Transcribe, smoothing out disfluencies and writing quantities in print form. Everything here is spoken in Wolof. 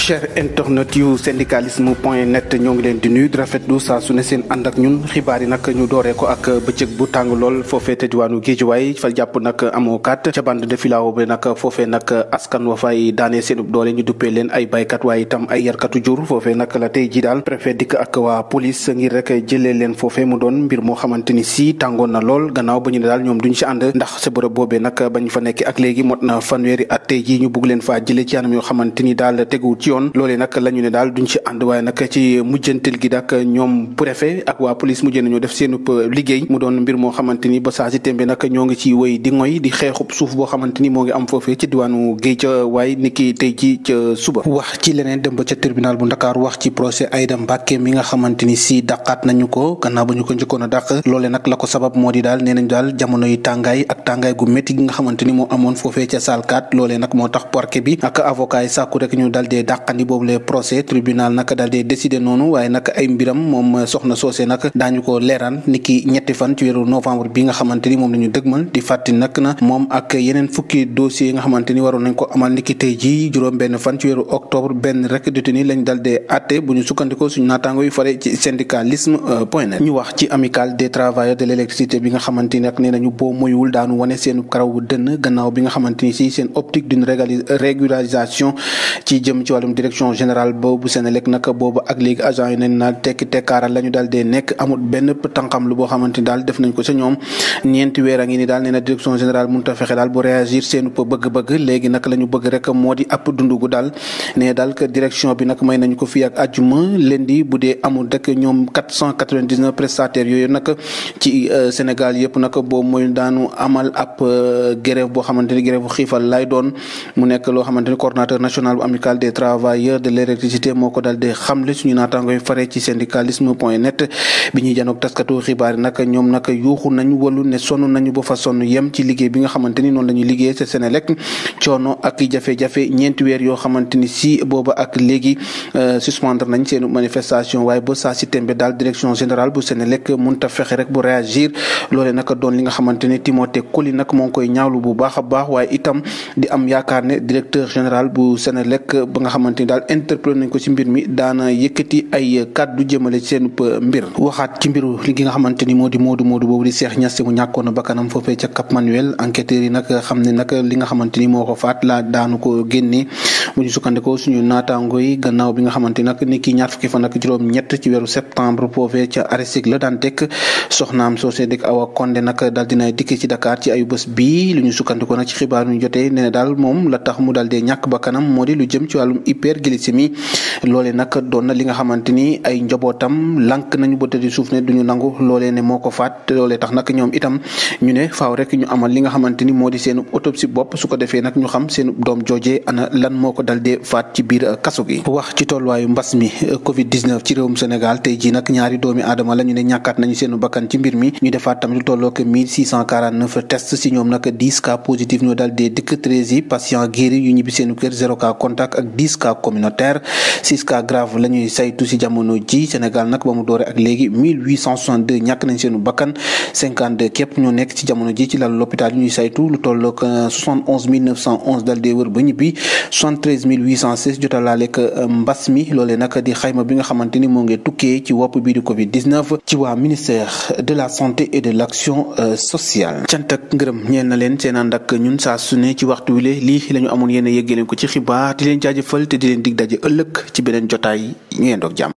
cher internet yu syndicalisme.net ñoo ngi leen di nuyu di rafetlu saa su ne seen ànd ak ñun xibaar yi nag ñu dooree ko ak bëccëg bu tàng lool foofee te diwaanu Géejawaay fa jàpp nag amoo kat ca bande de filao bi nag foofee nag askan wa fay daanee seenub doole ñu duppee leen ay baykat waaye itam ay yarkatu jur foofee nag la tey ji daal préfet dikk ak waa police ngir rek jëlee leen foofee mu doon mbir moo xamante ni si tàngoon na lool gannaaw ba ñu ne daal ñoom duñ si ànd ndax sa bërëb boobee nag bañ fa nekk ak léegi mot na fanweeri at tey ji ñu bugg leen faa jëlee ci anam yoo xamante ni daal teguwul ci yoon loolee nag la ñu ne daal duñ ci ànd waaye nag ci mujjantel gi nag ñoom préfet ak waa police mujjee nañoo def seenub liggéey mu doon mbir moo xamante ni ba saa si tembe nag ñoo ngi ci wéy di ngoy di xeexub suuf boo xamante ni moo ngi am foofee ci diwaanu Géejawaay niki tey ji ca suba. wax ci leneen dem ba ca tribunal bu Ndakaar wax ci procès Aïda Mbacké mi nga xamante ni si dàqaat nañu ko gannaaw ba ñu ko njëkkoon a dàq loolee nag la ko sabab moo di daal nee nañ daal jamono yi tàngaay ak tàngaay gu métti gi nga xamante ni moo amoon foofee ca salle 4 loolee nag moo tax parquet bi ak avocat yi sàkku rek ñu daal dee dàqandi boobu le procès tribunal nag daal dee décider noonu waaye nag ay mbiram moom soxna soosé nag daañu ko leeraan niki ñetti fan ci weeru novembre bi nga xamante ni moom la ñu dëgmal di fàttali nag na moom ak yeneen fukki dossiers yi nga xamante ni waroon nañ ko amal niki tey ji juróom benn fan ci weeru octobre benn rek détenu lañ daal dee àtte bu ñu sukkandikoo suñu naataango yu fare ci syndicalisme.net ñu wax ci amicale des travailleurs de l'électricité bi nga xamante ni nag nee nañu boo moywul daanu wane seen karaw bu dënn gannaaw bi nga xamante ni si seen optique d'une régularisation ci jëm ci wàllum direction générale boobu Senelec nag boobu ak léegi agent yi nañ naal tekki tekkaaral la ñu daal dee nekk amul benn tànqam lu boo xamante ni daal def nañ ko sa ñoom ñeenti weer a ngi ni daal nee na direction générale mënut a fexe daal bu réagir seenu bëgg-bëgg léegi nag la ñu bëgg rek moo di ab dundugu daal ne daal que direction bi nag may nañu ko fii ak àjjuma lundi bu dee amul rek ñoom 499 prestataires yooyu nag ci Sénégal yëpp nag boobu mooy daanu amal ab grève boo xamante ni grève bu xiifal lay doon mu nekk loo xamante ni coordonnateur national bu amicale des travailleurs de l'électricité moo ko daal di xamle suñu naataango yi fare ci syndicalisme.net bi ñuy janoog taskatu xibaar yi nag ñoom nag yuuxu nañu walu ne sonn nañu ba fa sonn yem ci liggéey bi nga xamante ni noonu la ñuy liggéey ci Senelec coono ak jafe-jafe ñeenti weer yoo xamante ni si booba ak léegi suspendre nañ seen manifestation waaye ba saa si tembe daal direction générale bu Senelec mënut a fexe rek bu réagir loolee nag doon li nga xamante ni Timothée Coly nag moo ngi koy ñaawlu bu baax a baax waaye itam di am yaakaar ne directeur général bu Senelec ba nga xamante ni daal interpellé nañ ko ci mbir mi daana yëkkati ay kàddu jëmale ci seen mbir waxaat ci mbiru li nga xamante ni moo di Modou boobu di Cheikh Niass mu ñàkkoon bakkanam foofee ca Cap Manuel enquêteurs yi nag xam ne nag li nga xamante ni moo ko faat la daanu ko génnee bu ñu sukkandikoo suñu naataango yi gannaaw bi nga xamante ni nag ni ki ñaar fukki fan ak juróom ñett ci weeru septembre foofee ca Aristide Le Dantec soxnaam soosé dik Awa Condé nag daal dina dikk ci Dakar ci ayu bés bii lu ñu sukkandikoo nag ci xibaar ñu jotee nee na daal moom la tax mu daal dee ñàkk bakkanam moo di lu jëm ci wàllum hyperglycémie loolee nag doon na li nga xamante ni ay njabootam lank nañu ba tëddi suuf ne duñu nangu loolee ne moo ko faat loolee tax nag ñoom itam ñu ne faaw rek ñu amal li nga xamante ni moo di seen autopsie bopp su ko defee nag ñu xam seen doom joojee ana lan moo ko dal dee faat ci biir kaso gi. wax ci tolluwaayu mbas mi Covid 19 ci réewum Sénégal tey jii nag ñaari doomi aadama la ñu ne ñàkkaat nañu seen bakkan ci mbir mi ñu defaat tamit lu tolloo que 1649 tests si ñoom nag 10 cas positifs ñoo dal dee dikk 13 yi patients guéris yu ñibbi seen kër 0 cas contact ak 10 cas communautaire 6 cas grave la ñuy saytu si jamono ji Sénégal nag ba mu doore ak léegi 1862 ñàkk nañ seenu bakkan 52 képp ñoo nekk ci jamono ji ci lalu l'hôpital yu ñuy saytu lu tollook 71 911 dal dee wër ba ñibbi 73 806 jotalaaleeg mbas mi loolee nag di xayma bi nga xamante ni moo ngi tukkee ci wopp bii di Covid 19 ci waa ministère de la santé et de l'action sociale. cant ak ngërëm ñeel na leen seen ànd ak ñun saa su ne ci waxtu wi lii la ñu amoon yéen a yëggee leen ko ci xibaar di leen jaajëfal te di leen dig daje ëllëg ci beneen jotaay ñu yendoog jàmm.